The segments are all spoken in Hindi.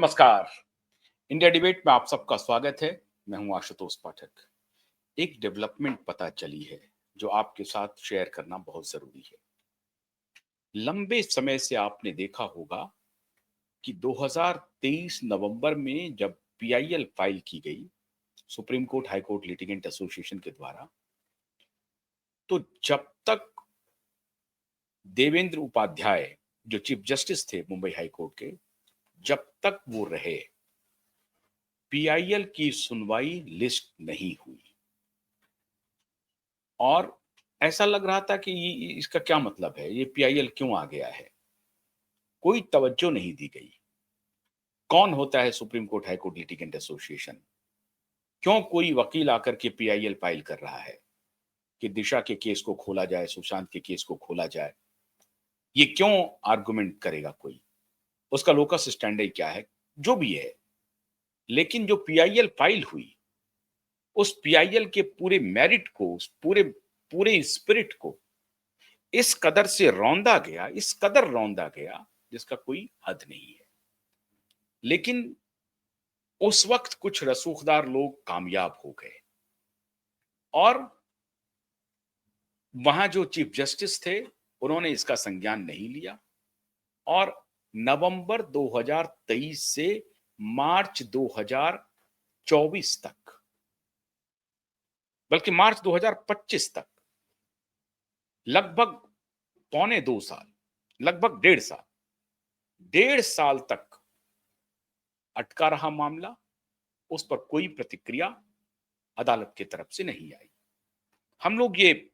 नमस्कार। इंडिया डिबेट में आप सबका स्वागत है। मैं हूं आशुतोष पाठक। एक डेवलपमेंट पता चली है जो आपके साथ शेयर करना बहुत जरूरी है। लंबे समय से आपने देखा होगा कि 2023 नवंबर में जब पीआईएल फाइल की गई supreme court high court litigant association के द्वारा, तो जब तक देवेंद्र उपाध्याय जो चीफ जस्टिस थे मुंबई हाई कोर्ट के, जब तक वो रहे, पीआईएल की सुनवाई लिस्ट नहीं हुई। और ऐसा लग रहा था कि इसका क्या मतलब है, ये पीआईएल क्यों आ गया है। कोई तवज्जो नहीं दी गई। कौन होता है supreme court high court litigant association? क्यों कोई वकील आकर के पीआईएल फाइल कर रहा है कि दिशा के केस को खोला जाए, सुशांत के केस को खोला जाए? ये क्यों आर्गुमेंट करेगा कोई? उसका लोकस स्टैंडर्ड क्या है? जो भी है, लेकिन जो पीआईएल फाइल हुई, उस पीआईएल के पूरे मेरिट को, उस पूरे पूरे स्पिरिट को इस कदर से रौंदा गया, इस कदर रौंदा गया जिसका कोई हद नहीं है। लेकिन उस वक्त कुछ रसूखदार लोग कामयाब हो गए और वहां जो चीफ जस्टिस थे उन्होंने इसका संज्ञान नहीं लिया और नवंबर 2023 से मार्च 2024 तक, बल्कि मार्च 2025 तक, लगभग पौने 2 साल, लगभग 1.5 साल तक अटका रहा मामला। उस पर कोई प्रतिक्रिया अदालत की तरफ से नहीं आई। हम लोग ये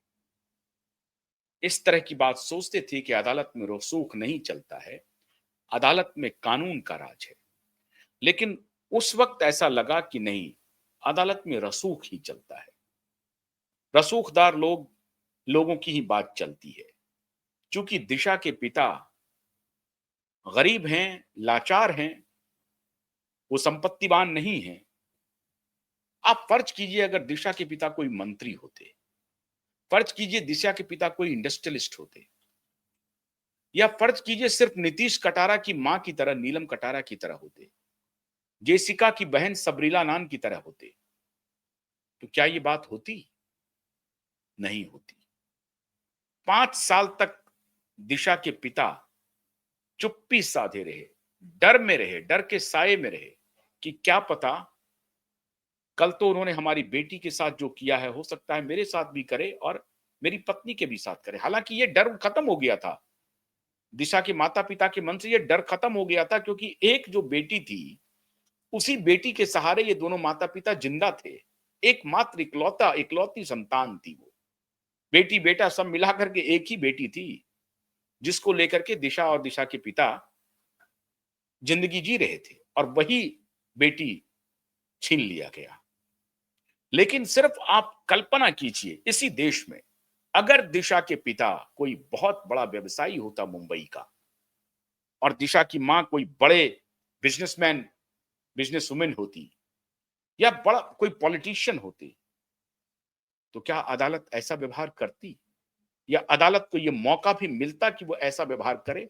इस तरह की बात सोचते थे कि अदालत में रसूख नहीं चलता है, अदालत में कानून का राज है। लेकिन उस वक्त ऐसा लगा कि नहीं, अदालत में रसूख ही चलता है। रसूखदार लोगों की ही बात चलती है। क्योंकि दिशा के पिता गरीब हैं, लाचार हैं, वो संपत्तिवान नहीं हैं। आप फर्ज कीजिए अगर दिशा के पिता कोई मंत्री होते, फर्ज कीजिए दिशा के पिता कोई इंडस्ट्रियलिस्ट होते, या फर्ज कीजिए सिर्फ नीतीश कटारा की मां की तरह, नीलम कटारा की तरह होते, जेसिका की बहन सबरीला नान की तरह होते, तो क्या ये बात होती? नहीं होती। 5 साल तक दिशा के पिता चुप्पी साधे रहे, डर में रहे, डर के साए में रहे कि क्या पता कल तो उन्होंने हमारी बेटी के साथ जो किया है हो सकता है मेरे साथ भी करे और मेरी पत्नी के भी साथ करे। हालांकि ये डर खत्म हो गया था, दिशा के माता पिता के मन से ये डर खत्म हो गया था, क्योंकि एक जो बेटी थी, उसी बेटी के सहारे ये दोनों माता पिता जिंदा थे। एकमात्र इकलौती संतान थी वो। बेटी बेटा सब मिलाकर के एक ही बेटी थी, जिसको लेकर के दिशा और दिशा के पिता जिंदगी जी रहे थे, और वही बेटी छीन लिया गया। लेकिन सिर्फ आप कल्पना कीजिए, इसी देश में अगर दिशा के पिता कोई बहुत बड़ा व्यवसायी होता मुंबई का, और दिशा की मां कोई बड़े बिजनेसमैन, बिजनेसवुमेन होती, या बड़ा कोई पॉलिटिशियन होती, तो क्या अदालत ऐसा व्यवहार करती? या अदालत को यह मौका भी मिलता कि वो ऐसा व्यवहार करे?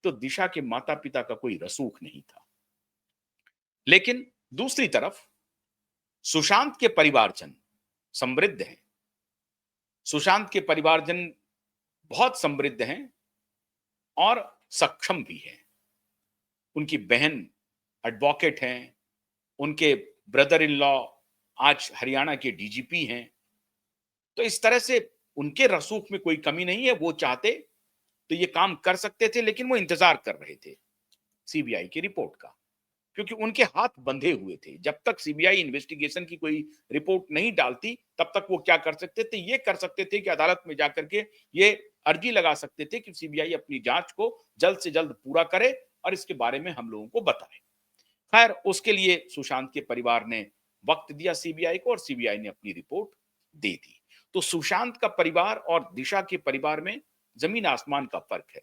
तो दिशा के माता पिता का कोई रसूख नहीं था। लेकिन दूसरी तरफ सुशांत के परिवारजन समृद्ध हैं। सुशांत के परिवारजन बहुत समृद्ध हैं और सक्षम भी हैं। उनकी बहन एडवोकेट हैं, उनके ब्रदर इन लॉ आज हरियाणा के डीजीपी हैं। तो इस तरह से उनके रसूख में कोई कमी नहीं है। वो चाहते तो ये काम कर सकते थे, लेकिन वो इंतजार कर रहे थे सीबीआई की रिपोर्ट का, क्योंकि उनके हाथ बंधे हुए थे। जब तक सीबीआई इन्वेस्टिगेशन की कोई रिपोर्ट नहीं डालती, तब तक वो क्या कर सकते थे? ये कर सकते थे कि अदालत में जाकर के ये अर्जी लगा सकते थे कि सीबीआई अपनी जांच को जल्द से जल्द पूरा करे और इसके बारे में हम लोगों को बताए। खैर, उसके लिए सुशांत के परिवार ने वक्त दिया सीबीआई को, और सीबीआई ने अपनी रिपोर्ट दे दी। तो सुशांत का परिवार और दिशा के परिवार में जमीन आसमान का फर्क है,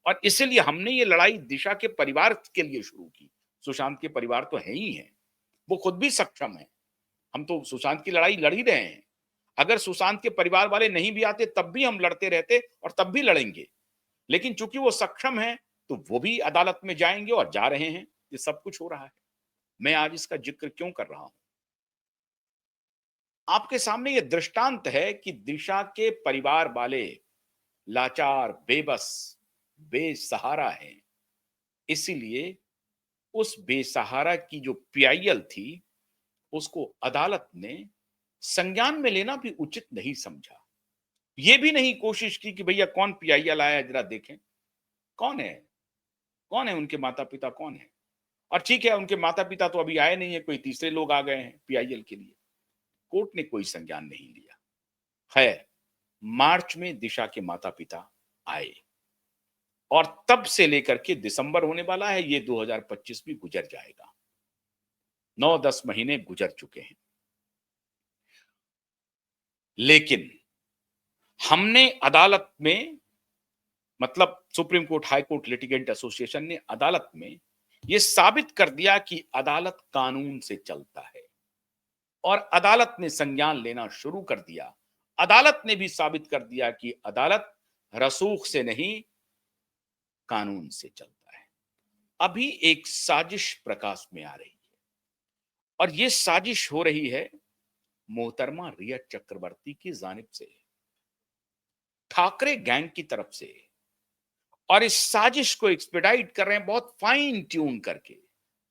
और इसीलिए हमने ये लड़ाई दिशा के परिवार के लिए शुरू की। सुशांत के परिवार तो है ही है, वो खुद भी सक्षम है। हम तो सुशांत की लड़ाई लड़ ही रहे हैं। अगर सुशांत के परिवार वाले नहीं भी आते तब भी हम लड़ते रहते और तब भी लड़ेंगे। लेकिन चूंकि वो सक्षम है, तो वो भी अदालत में जाएंगे और जा रहे हैं। ये सब कुछ हो रहा है। मैं आज इसका जिक्र क्यों कर रहा हूं? आपके सामने ये दृष्टांत है कि दिशा के परिवार वाले लाचार, बेबस, बेसहारा हैं। इसीलिए उस बेसहारा की जो पीआईएल थी, उसको अदालत ने संज्ञान में लेना भी उचित नहीं समझा। ये भी नहीं कोशिश की कि भैया कौन पीआईएल आया जरा देखें। कौन है? कौन है उनके माता-पिता कौन है? और ठीक है, उनके माता-पिता तो अभी आए नहीं है, कोई तीसरे लोग आ गए हैं पीआईएल के लिए। कोर्ट ने कोई संज्ञान नहीं लिया। खैर, मार्च में दिशा के माता-पिता आए और तब से लेकर के दिसंबर होने वाला है, ये 2025 भी गुजर जाएगा। 9-10 महीने गुजर चुके हैं। लेकिन हमने अदालत में, मतलब supreme court, high court litigant association ने अदालत में यह साबित कर दिया कि अदालत कानून से चलता है और अदालत ने संज्ञान लेना शुरू कर दिया। अदालत ने भी साबित कर दिया कि अदालत रसूख से नहीं, कानून से चलता है। अभी एक साजिश प्रकाश में आ रही है और यह साजिश हो रही है मोहतरमा रिया चक्रवर्ती की जानिब से, ठाकरे गैंग की तरफ से। और इस साजिश को एक्सपेडाइट कर रहे हैं बहुत फाइन ट्यून करके।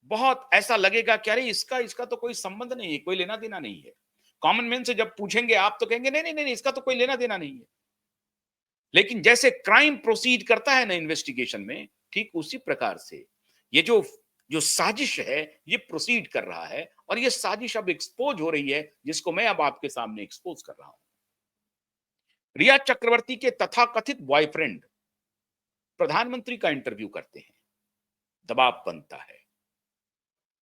बहुत ऐसा लगेगा कि अरे इसका इसका तो कोई संबंध नहीं है, कोई लेना देना नहीं है। कॉमन मैन से जब पूछेंगे आप तो कहेंगे नहीं नहीं नहीं, इसका तो कोई लेना देना नहीं है। लेकिन जैसे क्राइम प्रोसीड करता है ना इन्वेस्टिगेशन में, ठीक उसी प्रकार से ये जो जो साजिश है ये प्रोसीड कर रहा है और ये साजिश अब एक्सपोज हो रही है, जिसको मैं अब आपके सामने एक्सपोज कर रहा हूं। रिया चक्रवर्ती के तथाकथित बॉयफ्रेंड प्रधानमंत्री का इंटरव्यू करते हैं, दबाव बनता है।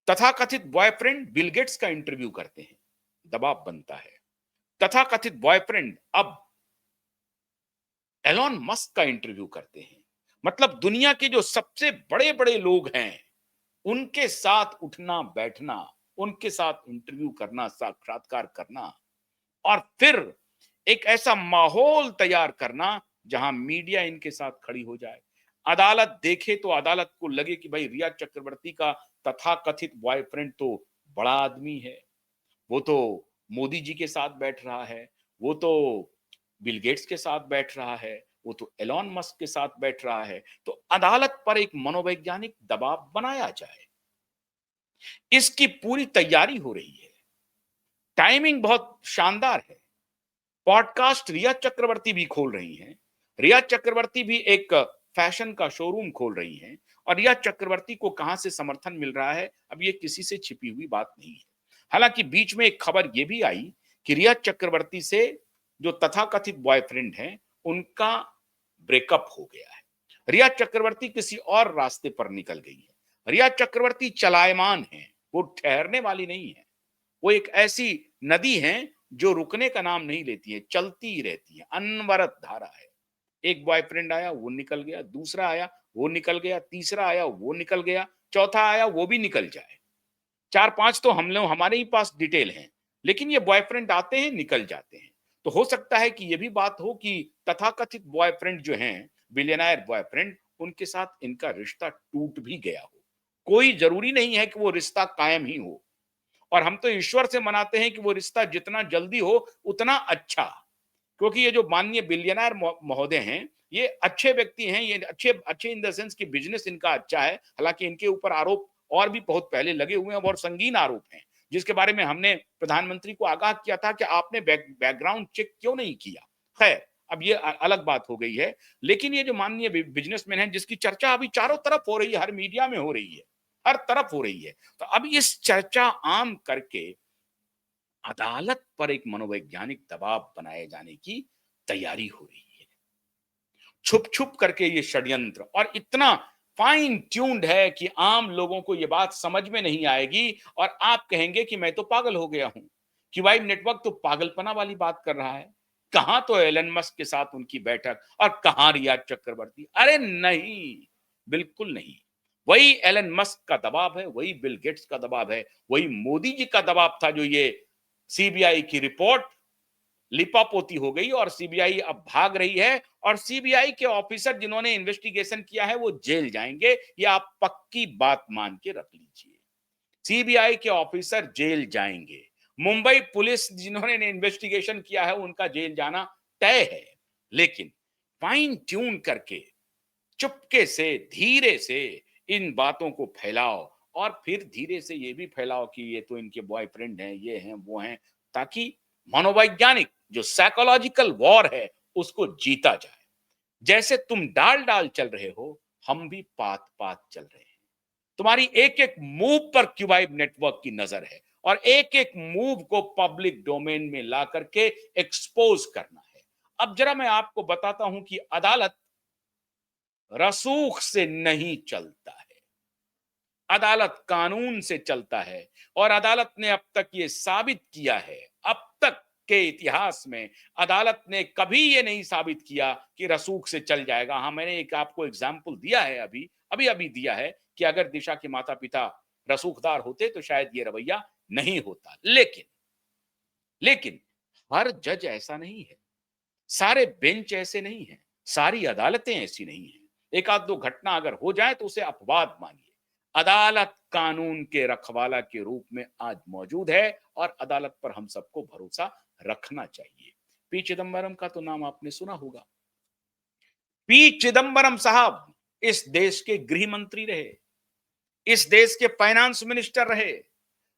तथाकथित बॉयफ्रेंड बिल गेट्स का इंटरव्यू करते हैं, दबाव बनता है। तथाकथित बॉयफ्रेंड अब एलॉन मस्क का इंटरव्यू करते हैं। मतलब दुनिया के जो सबसे बड़े बड़े लोग हैं उनके साथ उठना बैठना, उनके साथ इंटरव्यू करना, साक्षात्कार करना और फिर एक ऐसा माहौल तैयार करना जहां मीडिया इनके साथ खड़ी हो जाए, अदालत देखे तो अदालत को लगे कि भाई रिया चक्रवर्ती का तथाकथित बॉयफ्रेंड तो बड़ा आदमी है, वो तो मोदी जी के साथ बैठ रहा है, वो तो बिल गेट्स के साथ बैठ रहा है, वो तो एलॉन मस्क के साथ बैठ रहा है। तो अदालत पर एक मनोवैज्ञानिक दबाव बनाया जाए, इसकी पूरी तैयारी हो रही है। टाइमिंग बहुत शानदार है। पॉडकास्ट रिया चक्रवर्ती भी खोल रही हैं। रिया चक्रवर्ती भी एक फैशन का शोरूम खोल रही हैं और रिया चक्रवर्ती को कहां से समर्थन मिल रहा है, अब ये किसी से छिपी हुई बात नहीं है। हालांकि बीच में एक खबर यह भी आई कि रिया चक्रवर्ती से जो तथाकथित बॉयफ्रेंड हैं, उनका ब्रेकअप हो गया है। रिया चक्रवर्ती किसी और रास्ते पर निकल गई है। रिया चक्रवर्ती चलायमान है, वो ठहरने वाली नहीं है। वो एक ऐसी नदी है जो रुकने का नाम नहीं लेती है, चलती ही रहती है, अनवरत धारा है। एक बॉयफ्रेंड आया, वो निकल गया, दूसरा आया, वो निकल गया, तीसरा आया, वो निकल गया, चौथा आया, वो भी निकल जाए। 4-5 तो हम लोग, हमारे ही पास डिटेल हैं, लेकिन ये बॉयफ्रेंड आते हैं, निकल जाते हैं। तो हो सकता है कि ये भी बात हो कि तथाकथित बॉयफ्रेंड जो हैं, बिलियनर बॉयफ्रेंड, उनके साथ इनका रिश्ता टूट भी गया हो। कोई जरूरी नहीं है कि वो रिश्ता कायम ही हो और हम तो ईश्वर से मनाते हैं कि वो रिश्ता जितना जल्दी हो उतना अच्छा, क्योंकि ये जो माननीय बिलियनर महोदय हैं, ये अच्छे व्यक्ति हैं, ये अच्छे अच्छे इन द सेंस कि बिजनेस इनका अच्छा है। हालांकि इनके ऊपर आरोप और भी बहुत पहले लगे हुए हैं, बहुत संगीन आरोप हैं, जिसके बारे में हमने प्रधानमंत्री को आगाह किया था कि आपने बैकग्राउंड चेक क्यों नहीं किया। खैर, अब ये अलग बात हो गई है। लेकिन ये जो माननीय बिजनेसमैन है, जिसकी चर्चा अभी चारों तरफ हो रही है, हर मीडिया में हो रही है, हर तरफ हो रही है, तो अब इस चर्चा आम करके अदालत पर एक मनोवैज्ञानिक दबाव बनाए जाने की तैयारी हो रही है। छुप छुप करके ये षड्यंत्र, और इतना फाइन ट्यून्ड है कि आम लोगों को ये बात समझ में नहीं आएगी और आप कहेंगे कि मैं तो पागल हो गया हूं, कि भाई नेटवर्क तो पागलपना वाली बात कर रहा है। कहां तो एलन मस्क के साथ उनकी बैठक और कहां रिया चक्रवर्ती। अरे नहीं, बिल्कुल नहीं। वही एलन मस्क का दबाव है, वही बिल गेट्स का दबाव है, वही मोदी जी का दबाव था जो ये सीबीआई की रिपोर्ट लिपापोती हो गई और सीबीआई अब भाग रही है, और सीबीआई के ऑफिसर जिन्होंने इन्वेस्टिगेशन किया है वो जेल जाएंगे, ये आप पक्की बात मान के रख लीजिए। सीबीआई के ऑफिसर जेल जाएंगे। मुंबई पुलिस जिन्होंने इन्वेस्टिगेशन किया है उनका जेल जाना तय है। लेकिन फाइन ट्यून करके, चुपके से, धीरे से इन बातों को फैलाओ, और फिर धीरे से ये भी फैलाओ कि ये तो इनके बॉयफ्रेंड हैं, ये हैं, वो हैं, ताकि मनोवैज्ञानिक जो साइकोलॉजिकल वॉर है उसको जीता जाए। जैसे तुम डाल डाल चल रहे हो, हम भी पात पात चल रहे हैं। तुम्हारी एक एक मूव पर क्यूबाइब नेटवर्क की नजर है, और एक एक मूव को पब्लिक डोमेन में ला करके एक्सपोज करना है। अब जरा मैं आपको बताता हूं कि अदालत रसूख से नहीं चलता है, अदालत कानून से चलता है। और अदालत ने अब तक ये साबित किया है, अब तक के इतिहास में अदालत ने कभी ये नहीं साबित किया कि रसूख से चल जाएगा। हाँ, मैंने एक आपको एग्जाम्पल दिया है, अभी अभी अभी दिया है कि अगर दिशा के माता पिता रसूखदार होते तो शायद ये रवैया नहीं होता। लेकिन हर जज ऐसा नहीं है, सारे बेंच ऐसे नहीं है, सारी अदालतें ऐसी नहीं है। एक आध दो घटना अगर हो जाए तो उसे अपवाद मानिए। अदालत कानून के रखवाला के रूप में आज मौजूद है, और अदालत पर हम सबको भरोसा रखना चाहिए। पी चिदंबरम का तो नाम आपने सुना होगा। पी चिदंबरम साहब इस देश के गृह मंत्री रहे, इस देश के फाइनेंस मिनिस्टर रहे,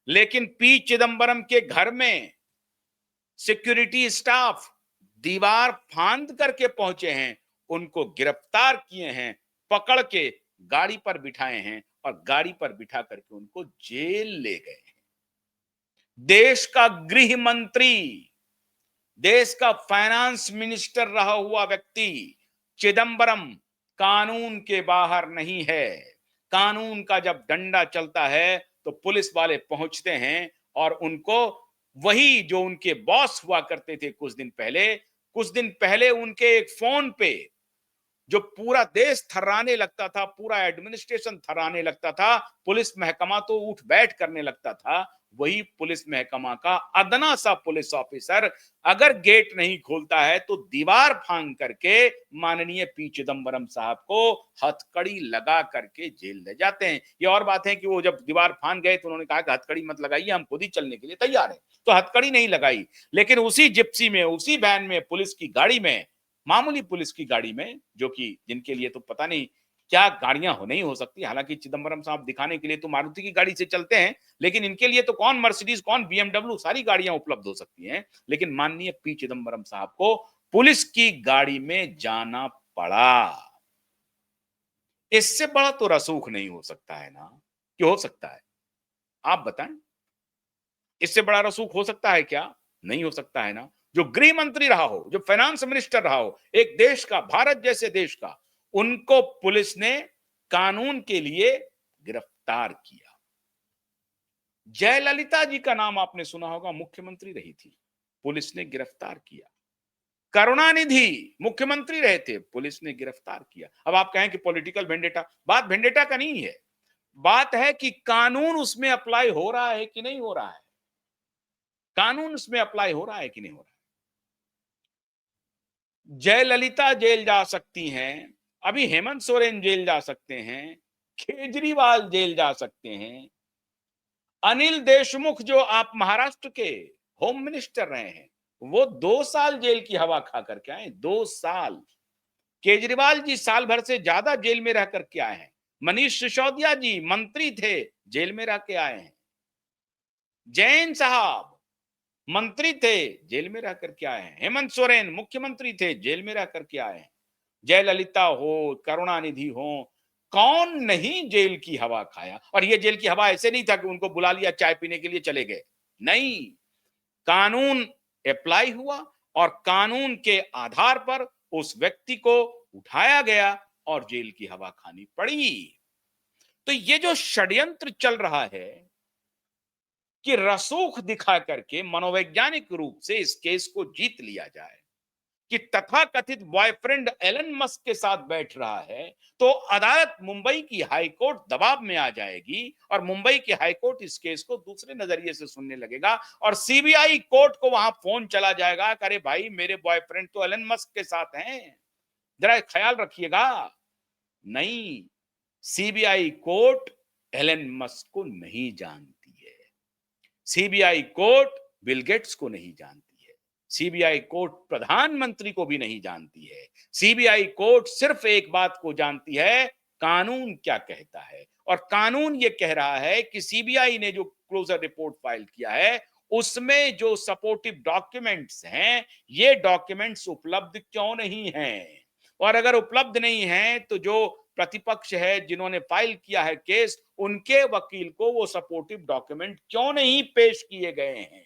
लेकिन पी चिदंबरम के घर में सिक्योरिटी स्टाफ दीवार फांद करके पहुंचे हैं, उनको गिरफ्तार किए हैं, पकड़ के गाड़ी पर बिठाए हैं, और गाड़ी पर बिठा करके उनको जेल ले गए हैं। देश का गृह मंत्री, देश का फाइनेंस मिनिस्टर रहा हुआ व्यक्ति चिदंबरम कानून के बाहर नहीं है। कानून का जब डंडा चलता है तो पुलिस वाले पहुंचते हैं, और उनको वही जो उनके बॉस हुआ करते थे कुछ दिन पहले उनके एक फोन पे जो पूरा देश थर्राने लगता था, पूरा एडमिनिस्ट्रेशन थर्राने लगता था, पुलिस महकमा तो उठ बैठ करने लगता था, वही पुलिस महकमा का अदना सा पुलिस ऑफिसर अगर गेट नहीं खोलता है तो दीवार फांग करके माननीय पी चिदंबरम साहब को हथकड़ी लगा करके जेल ले जाते हैं। ये और बात है कि वो जब दीवार फांग गए तो उन्होंने कहा कि हथकड़ी मत लगाइए, हम खुद ही चलने के लिए तैयार हैं, तो हथकड़ी नहीं लगाई। लेकिन उसी जिप्सी में, उसी वैन में, पुलिस की गाड़ी में, मामूली पुलिस की गाड़ी में, जो कि जिनके लिए तो पता नहीं क्या गाड़ियां हो नहीं हो सकती, हालांकि चिदंबरम साहब दिखाने के लिए तो मारुति की गाड़ी से चलते हैं, लेकिन इनके लिए तो कौन मर्सिडीज, कौन बीएमडब्ल्यू, सारी गाड़ियां उपलब्ध हो सकती हैं। लेकिन माननीय पी चिदंबरम साहब को पुलिस की गाड़ी में जाना पड़ा। इससे बड़ा तो रसूख नहीं हो सकता है ना, कि हो सकता है? आप बताएं, इससे बड़ा रसूख हो सकता है क्या? नहीं हो सकता है ना। जो गृह मंत्री रहा हो, जो फाइनेंस मिनिस्टर रहा हो, एक देश का, भारत जैसे देश का, उनको पुलिस ने कानून के लिए गिरफ्तार किया। जयललिता जी का नाम आपने सुना होगा, मुख्यमंत्री रही थी, पुलिस ने गिरफ्तार किया। करुणानिधि मुख्यमंत्री रहे थे, पुलिस ने गिरफ्तार किया। अब आप कहें कि पॉलिटिकल वेंडेटा, बात वेंडेटा का नहीं है, बात है कि कानून उसमें अप्लाई हो रहा है कि नहीं हो रहा है, कानून उसमें अप्लाई हो रहा है कि नहीं हो रहा है। जयललिता जेल जा सकती हैं, अभी हेमंत सोरेन जेल जा सकते हैं, केजरीवाल जेल जा सकते हैं, अनिल देशमुख जो आप महाराष्ट्र के होम मिनिस्टर रहे हैं, वो 2 साल जेल की हवा खा करके आए, 2 साल। केजरीवाल जी साल भर से ज्यादा जेल में रह करके आए हैं। मनीष सिसोदिया जी मंत्री थे, जेल में रह के आए हैं। जैन साहब मंत्री थे, जेल में रह करके आए हैं। हेमंत सोरेन मुख्यमंत्री थे, जेल में रह करके आए हैं। जयललिता हो, करुणानिधि हो, कौन नहीं जेल की हवा खाया? और ये जेल की हवा ऐसे नहीं था कि उनको बुला लिया, चाय पीने के लिए चले गए, नहीं, कानून अप्लाई हुआ, और कानून के आधार पर उस व्यक्ति को उठाया गया और जेल की हवा खानी पड़ी। तो ये जो षड्यंत्र चल रहा है कि रसूख दिखा करके मनोवैज्ञानिक रूप से इस केस को जीत लिया जाए, कि तथाकथित बॉयफ्रेंड एलन मस्क के साथ बैठ रहा है, तो अदालत मुंबई की हाई कोर्ट दबाव में आ जाएगी और मुंबई की हाई कोर्ट इस केस को दूसरे नजरिए से सुनने लगेगा और सीबीआई कोर्ट को वहां फोन चला जाएगा, अरे भाई मेरे बॉयफ्रेंड तो एलन मस्क के साथ हैं, जरा ख्याल रखिएगा। नहीं, सीबीआई कोर्ट एलन मस्क को नहीं जानती है, सीबीआई कोर्ट बिल गेट्स को नहीं जानती है, सीबीआई कोर्ट प्रधानमंत्री को भी नहीं जानती है। सीबीआई कोर्ट सिर्फ एक बात को जानती है, कानून क्या कहता है, और कानून ये कह रहा है कि सीबीआई ने जो क्लोजर रिपोर्ट फाइल किया है उसमें जो सपोर्टिव डॉक्यूमेंट्स हैं, ये डॉक्यूमेंट्स उपलब्ध क्यों नहीं हैं, और अगर उपलब्ध नहीं है तो जो प्रतिपक्ष है जिन्होंने फाइल किया है केस, उनके वकील को वो सपोर्टिव डॉक्यूमेंट क्यों नहीं पेश किए गए हैं।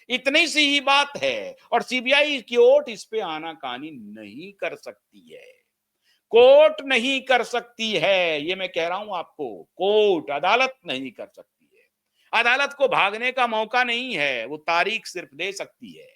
इतनी सी ही बात है और सीबीआई की कोर्ट इस पे आनाकानी नहीं कर सकती है, कोर्ट नहीं कर सकती है, ये मैं कह रहा हूं आपको, कोर्ट अदालत नहीं कर सकती है। अदालत को भागने का मौका नहीं है, वो तारीख सिर्फ दे सकती है,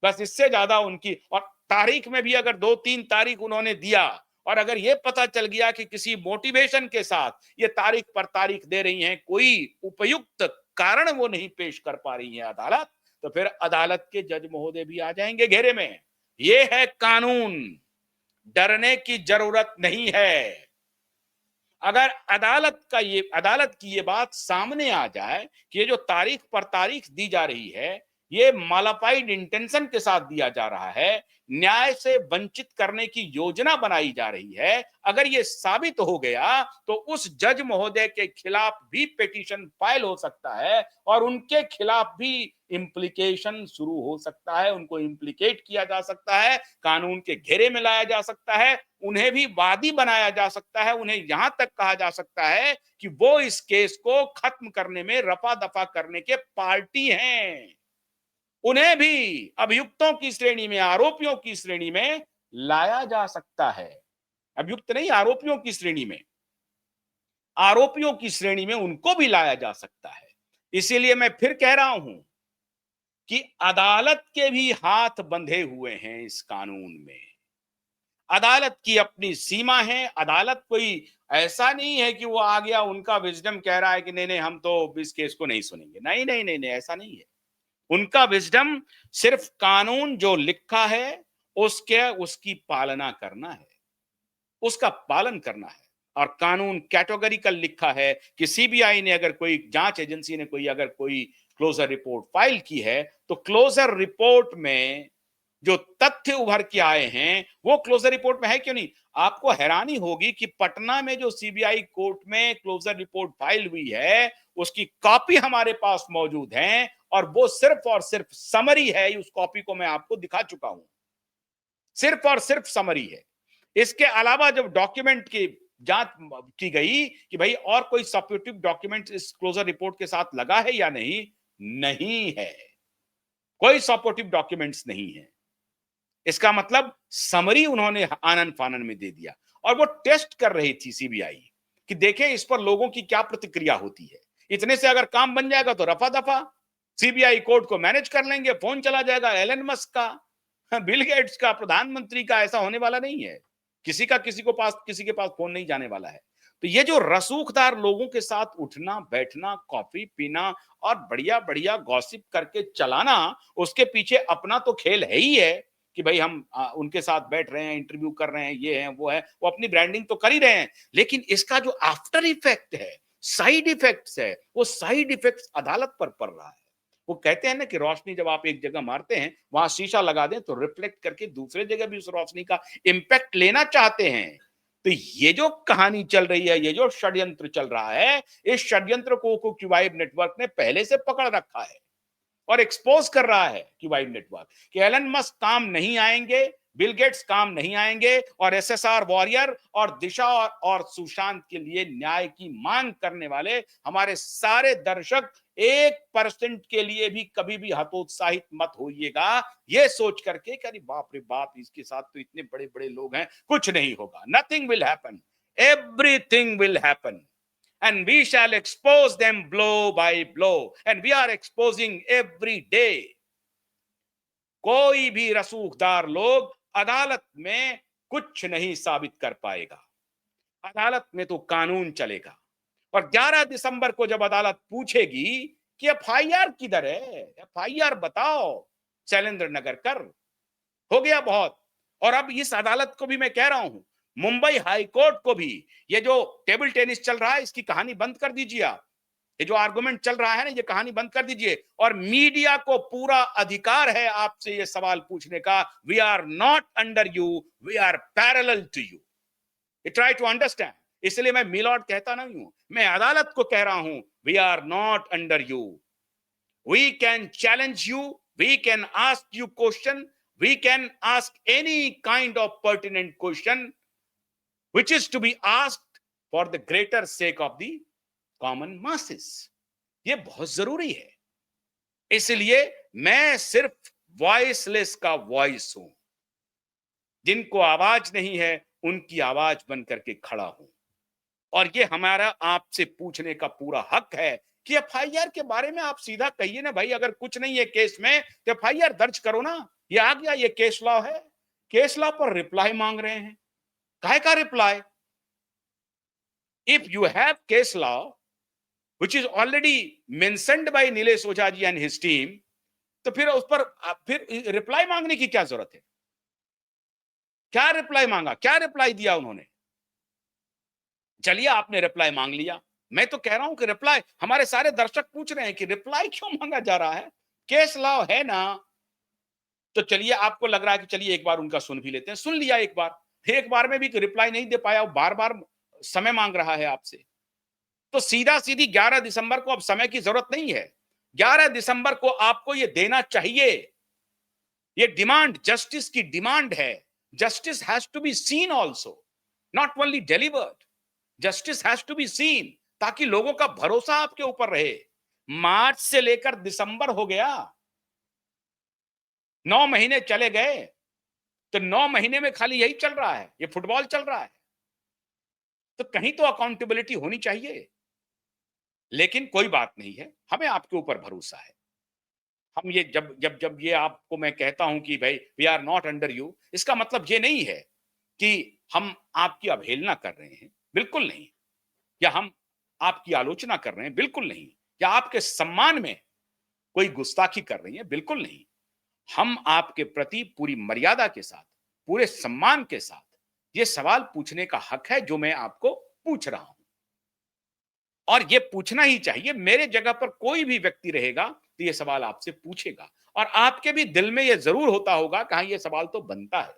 बस इससे ज्यादा उनकी, और तारीख में भी अगर 2-3 तारीख उन्होंने दिया और अगर ये पता चल गया कि किसी मोटिवेशन के साथ ये तारीख पर तारीख दे रही हैं, कोई उपयुक्त कारण वो नहीं पेश कर पा रही है अदालत, तो फिर अदालत के जज महोदय भी आ जाएंगे घेरे में। ये है कानून, डरने की जरूरत नहीं है। अगर अदालत की ये बात सामने आ जाए कि ये जो तारीख पर तारीख दी जा रही है ये मॉडिफाइड इंटेंशन के साथ दिया जा रहा है, न्याय से वंचित करने की योजना बनाई जा रही है, अगर ये साबित हो गया तो उस जज महोदय के खिलाफ भी पिटीशन फाइल हो सकता है और उनके खिलाफ भी इम्प्लीकेशन शुरू हो सकता है, उनको इम्प्लीकेट किया जा सकता है, कानून के घेरे में लाया जा सकता है, उन्हें भी वादी बनाया जा सकता है, उन्हें यहां तक कहा जा सकता है कि वो इस केस को खत्म करने में रफा दफा करने के पार्टी हैं। उन्हें भी अभियुक्तों की श्रेणी में, आरोपियों की श्रेणी में लाया जा सकता है, अभियुक्त नहीं, आरोपियों की श्रेणी में, आरोपियों की श्रेणी में उनको भी लाया जा सकता है। इसीलिए मैं फिर कह रहा हूं कि अदालत के भी हाथ बंधे हुए हैं इस कानून में, अदालत की अपनी सीमा है, अदालत कोई ऐसा नहीं है कि वो आ गया उनका विजडम कह रहा है कि नहीं नहीं हम तो इस केस को नहीं सुनेंगे, नहीं नहीं नहीं नहीं, ऐसा नहीं है। उनका विजडम सिर्फ कानून जो लिखा है उसकी पालना करना है, उसका पालन करना है, और कानून कैटेगोरिकल लिखा है कि सीबीआई ने अगर कोई जांच एजेंसी ने कोई अगर कोई क्लोजर रिपोर्ट फाइल की है तो क्लोजर रिपोर्ट में जो तथ्य उभर के आए हैं वो क्लोजर रिपोर्ट में है क्यों नहीं। आपको हैरानी होगी कि पटना में जो सीबीआई कोर्ट में क्लोजर रिपोर्ट फाइल हुई है उसकी कॉपी हमारे पास मौजूद है और वो सिर्फ और सिर्फ समरी है, उस कॉपी को मैं आपको दिखा चुका हूं, सिर्फ और सिर्फ समरी है। इसके अलावा जब डॉक्यूमेंट की जांच की गई कि भाई और कोई सपोर्टिव डॉक्यूमेंट इस क्लोजर रिपोर्ट के साथ लगा है या नहीं, नहीं है, कोई सपोर्टिव डॉक्यूमेंट्स नहीं है। इसका मतलब समरी उन्होंने आनन फानन में दे दिया और वो टेस्ट कर रही थी सीबीआई कि देखें इस पर लोगों की क्या प्रतिक्रिया होती है, इतने से अगर काम बन जाएगा तो रफा दफा सीबीआई कोर्ट को मैनेज कर लेंगे, फोन चला जाएगा एलन मस्क का, बिल गेट्स का, प्रधानमंत्री का, ऐसा होने वाला नहीं है, किसी का किसी के पास फोन नहीं जाने वाला है। तो ये जो रसूखदार लोगों के साथ उठना बैठना, कॉफी पीना और बढ़िया बढ़िया गॉसिप करके चलाना, उसके पीछे अपना तो खेल है ही है कि भाई हम उनके साथ बैठ रहे हैं, इंटरव्यू कर रहे हैं, ये है वो है, वो अपनी ब्रांडिंग तो कर ही रहे हैं, लेकिन इसका जो आफ्टर इफेक्ट है, साइड इफेक्ट्स है, वो साइड इफेक्ट्स अदालत पर पड़ रहा है। वो कहते हैं ना कि रोशनी जब आप एक जगह मारते हैं वहां शीशा लगा दें तो रिफ्लेक्ट करके दूसरे जगह भी उस रोशनी का इंपैक्ट लेना चाहते हैं। तो ये जो कहानी चल रही है, ये जो षड्यंत्र चल रहा है, इस षड्यंत्र को क्यूबाइब नेटवर्क ने पहले से पकड़ रखा है और एक्सपोज कर रहा है क्यूबाइब नेटवर्क कि एलन मस्क काम नहीं आएंगे, बिल गेट्स काम नहीं आएंगे, और एसएसआर वॉरियर और दिशा और सुशांत के लिए न्याय की मांग करने वाले हमारे सारे दर्शक 1% के लिए भी कभी भी हतोत्साहित मत होइएगा ये सोच करके कि अरे बाप रे बाप इसके साथ तो इतने बड़े बड़े लोग हैं, कुछ नहीं होगा, nothing will happen, everything will happen and we shall expose them blow by blow and we are exposing every day। कोई भी रसूखदार लोग अदालत में कुछ नहीं साबित कर पाएगा। अदालत में तो कानून चलेगा। और 11 दिसंबर को जब अदालत पूछेगी कि एफआईआर किधर है, एफआईआर बताओ, शैलेंद्र नगरकर, हो गया बहुत। और अब इस अदालत को भी मैं कह रहा हूं, मुंबई हाई कोर्ट को भी, ये जो टेबल टेनिस चल रहा है इसकी कहानी बंद कर दीजिए आप। ये जो आर्गुमेंट चल रहा है ना, ये कहानी बंद कर दीजिए। और मीडिया को पूरा अधिकार है आपसे ये सवाल पूछने का। We are not under you, we are parallel to you. You try to understand. इसलिए मैं मिलॉर्ड कहता नहीं हूं, मैं अदालत को कह रहा हूं, we are not under you. We can challenge you, we can ask you question, we can ask any kind of pertinent question which is to be asked for the greater sake of the common masses। ये बहुत जरूरी है। इसलिए मैं सिर्फ वॉइसलेस का वॉइस हूं, जिनको आवाज नहीं है उनकी आवाज बन करके खड़ा हूं। और ये हमारा आपसे पूछने का पूरा हक है कि एफआईआर के बारे में आप सीधा कहिए ना भाई, अगर कुछ नहीं है केस में तो एफआईआर दर्ज करो ना। ये आ गया, ये केस लॉ है। केस लॉ पर रिप्लाई मांग रहे हैं, काहे का reply? If you have case law which is already mentioned by Nilesh Ojha ji and his team, तो फिर उस पर फिर रिप्लाई मांगने की क्या जरूरत है? क्या रिप्लाई मांगा, क्या रिप्लाई दिया उन्होंने? चलिए आपने रिप्लाई मांग लिया, मैं तो कह रहा हूं कि रिप्लाई, हमारे सारे दर्शक पूछ रहे हैं कि रिप्लाई क्यों मांगा जा रहा है? केस लॉ है ना, तो चलिए आपको लग रहा है कि चलिए एक बार उनका सुन भी लेते हैं। सुन लिया एक बार में भी रिप्लाई नहीं दे पाया, वो बार बार समय मांग रहा है आपसे। तो सीधा सीधी 11 दिसंबर को अब समय की जरूरत नहीं है। 11 दिसंबर को आपको ये देना चाहिए। ये डिमांड जस्टिस की डिमांड है। Justice has to be seen also, not only delivered. Justice has to be seen, ताकि लोगों का भरोसा आपके ऊपर रहे। मार्च से लेकर दिसंबर हो गया, 9 महीने चले गए, तो 9 महीने में खाली यही चल रहा है, ये फुटबॉल चल रहा है। तो कहीं तो अकाउंटेबिलिटी होनी चाहिए। लेकिन कोई बात नहीं है, हमें आपके ऊपर भरोसा है। हम ये जब जब जब ये आपको मैं कहता हूं कि भाई we are not under you, इसका मतलब ये नहीं है कि हम आपकी अवहेलना कर रहे हैं, बिल्कुल नहीं। या हम आपकी आलोचना कर रहे हैं, बिल्कुल नहीं। या आपके सम्मान में कोई गुस्ताखी कर रही है, बिल्कुल नहीं। हम आपके प्रति पूरी मर्यादा के साथ, पूरे सम्मान के साथ ये सवाल पूछने का हक है जो मैं आपको पूछ रहा हूं। और ये पूछना ही चाहिए। मेरे जगह पर कोई भी व्यक्ति रहेगा तो ये सवाल आपसे पूछेगा, और आपके भी दिल में ये जरूर होता होगा कि हाँ, ये सवाल तो बनता है।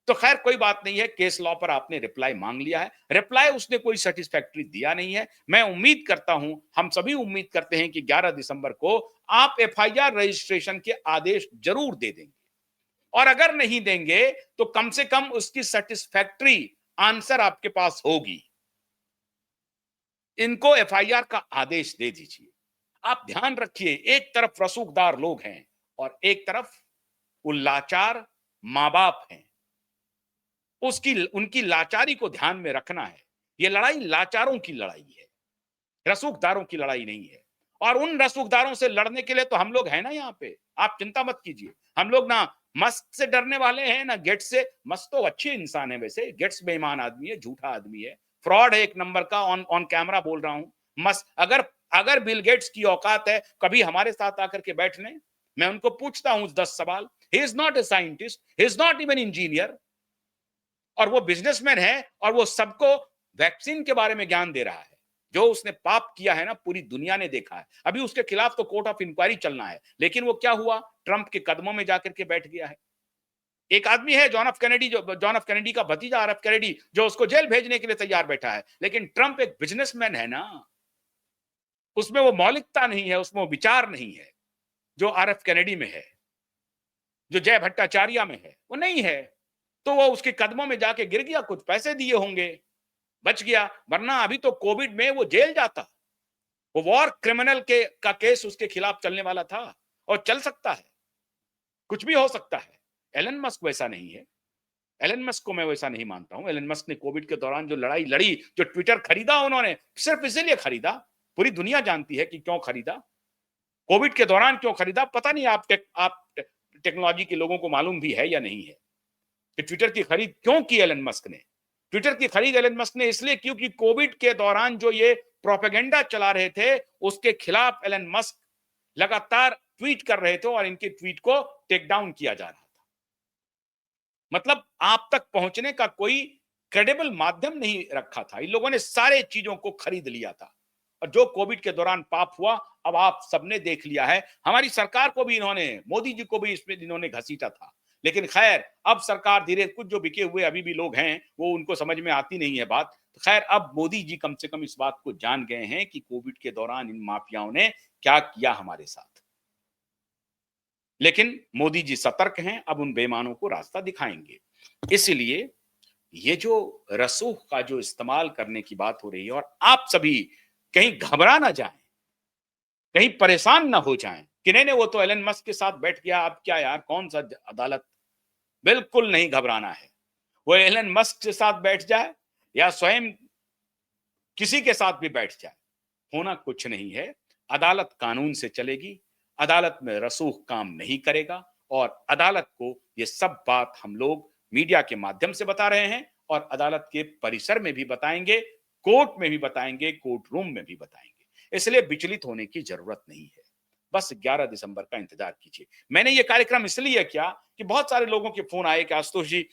तो खैर कोई बात नहीं है, केस लॉ पर आपने रिप्लाई मांग लिया है। रिप्लाई उसने कोई सेटिस्फैक्टरी दिया नहीं है। मैं उम्मीद करता हूं, हम सभी उम्मीद करते हैं कि 11 दिसंबर को आप एफआईआर रजिस्ट्रेशन के आदेश जरूर दे देंगे। और अगर नहीं देंगे तो कम से कम उसकी सेटिस्फैक्टरी आंसर आपके पास होगी। इनको एफआईआर का आदेश दे दीजिए। आप ध्यान रखिए, एक तरफ रसूखदार लोग हैं और एक तरफ वो लाचार मां बाप हैं। उनकी लाचारी को ध्यान में रखना है। ये लड़ाई लाचारों की लड़ाई है, रसूखदारों की लड़ाई नहीं है। और उन रसूखदारों से लड़ने के लिए तो हम लोग हैं ना यहाँ पे, आप चिंता मत कीजिए। हम लोग ना मस्क से डरने वाले हैं ना गेट्स से। मस्क तो अच्छे इंसान है वैसे, गेट्स बेईमान आदमी है, झूठा आदमी है, फ्रॉड है एक नंबर का। ऑन ऑन कैमरा बोल रहा हूं। मस्क, अगर अगर बिल गेट्स की औकात है कभी हमारे साथ आकर के बैठने, मैं उनको पूछता हूं 10 सवाल। He is not a scientist, he is not even engineer, और वो बिजनेसमैन है, और वो सबको वैक्सीन के बारे में ज्ञान दे रहा है। जो उसने पाप किया है ना, पूरी दुनिया ने देखा है। अभी उसके खिलाफ तो कोर्ट ऑफ इंक्वायरी चलना है, लेकिन वो क्या हुआ, ट्रंप के कदमों में जाकर के बैठ गया है। एक आदमी है जॉन एफ कैनेडी, जो जॉन एफ कैनेडी का भतीजा आर एफ कैनेडी, जो उसको जेल भेजने के लिए तैयार बैठा है। लेकिन ट्रंप एक बिजनेसमैन है ना, उसमें वो मौलिकता नहीं है, उसमें वो विचार नहीं है जो आर एफ कैनेडी में है, जो जय भट्टाचार्य में है, वो नहीं है। तो वो उसके कदमों में जाके गिर गया, कुछ पैसे दिए होंगे, बच गया। वरना अभी तो कोविड में वो जेल जाता। वो वॉर क्रिमिनल का केस उसके खिलाफ चलने वाला था, और चल सकता है, कुछ भी हो सकता है। एलन मस्क वैसा नहीं है। एलन मस्क को मैं वैसा नहीं मानता हूं। एलन मस्क ने कोविड के दौरान जो लड़ाई लड़ी, जो ट्विटर खरीदा उन्होंने, सिर्फ इसीलिए खरीदा, पूरी दुनिया जानती है कि क्यों खरीदा, कोविड के दौरान क्यों खरीदा। पता नहीं आप टेक्नोलॉजी के लोगों को मालूम भी है या नहीं है कि ट्विटर की खरीद क्यों की एलन मस्क ने। ट्विटर की खरीद एलन मस्क ने इसलिए क्योंकि कोविड के दौरान जो ये प्रोपेगेंडा चला रहे थे उसके खिलाफ एलन मस्क लगातार ट्वीट कर रहे थे और इनके ट्वीट को टेक डाउन किया जा रहा था। मतलब आप तक पहुंचने का कोई क्रेडिबल माध्यम नहीं रखा था। इन लोगों ने सारे चीजों को खरीद लिया था और जो कोविड के दौरान पाप हुआ अब आप सबने देख लिया है। हमारी सरकार को भी इन्होंने, मोदी जी को भी इसमें इन्होंने घसीटा था, लेकिन खैर अब सरकार धीरे, कुछ जो बिके हुए अभी भी लोग हैं वो उनको समझ में आती नहीं है बात। तो खैर अब मोदी जी कम से कम इस बात को जान गए हैं कि कोविड के दौरान इन माफियाओं ने क्या किया हमारे साथ। लेकिन मोदी जी सतर्क हैं, अब उन बेईमानों को रास्ता दिखाएंगे। इसलिए ये जो रसूख का जो इस्तेमाल करने की बात हो रही है, और आप सभी कहीं घबरा ना जाएं, कहीं परेशान ना हो जाएं कि नहीं नहीं वो तो एलन मस्क के साथ बैठ गया, अब क्या यार, कौन सा अदालत। बिल्कुल नहीं घबराना है। वो एलन मस्क के साथ बैठ जाए या स्वयं किसी के साथ भी बैठ जाए, होना कुछ नहीं है। अदालत कानून से चलेगी, अदालत में रसूख काम नहीं करेगा, और अदालत को ये सब बात हम लोग मीडिया के माध्यम से बता रहे हैं और अदालत के परिसर में भी बताएंगे, कोर्ट में भी बताएंगे, कोर्ट रूम में भी बताएंगे। इसलिए विचलित होने की जरूरत नहीं है। बस 11 दिसंबर का इंतजार कीजिए। मैंने ये कार्यक्रम इसलिए किया कि बहुत सारे लोगों के फोन आए कि आशुतोष जी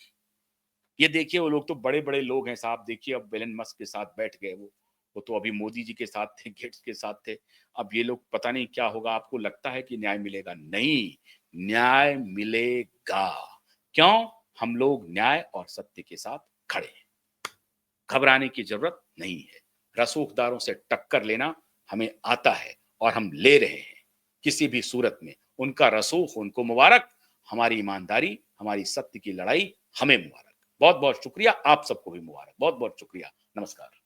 ये देखिए वो लोग तो बड़े बड़े लोग हैं साहब, देखिए अब एलन मस्क के साथ बैठ गए, वो तो अभी मोदी जी के साथ थे, गेट्स के साथ थे, अब ये लोग पता नहीं क्या होगा। आपको लगता है कि न्याय मिलेगा? नहीं, न्याय मिलेगा। क्यों? हम लोग न्याय और सत्य के साथ खड़े हैं। घबराने की जरूरत नहीं है। रसूखदारों से टक्कर लेना हमें आता है और हम ले रहे हैं। किसी भी सूरत में उनका रसूख उनको मुबारक, हमारी ईमानदारी, हमारी सत्य की लड़ाई हमें मुबारक। बहुत बहुत शुक्रिया, आप सबको भी मुबारक। बहुत बहुत शुक्रिया। नमस्कार।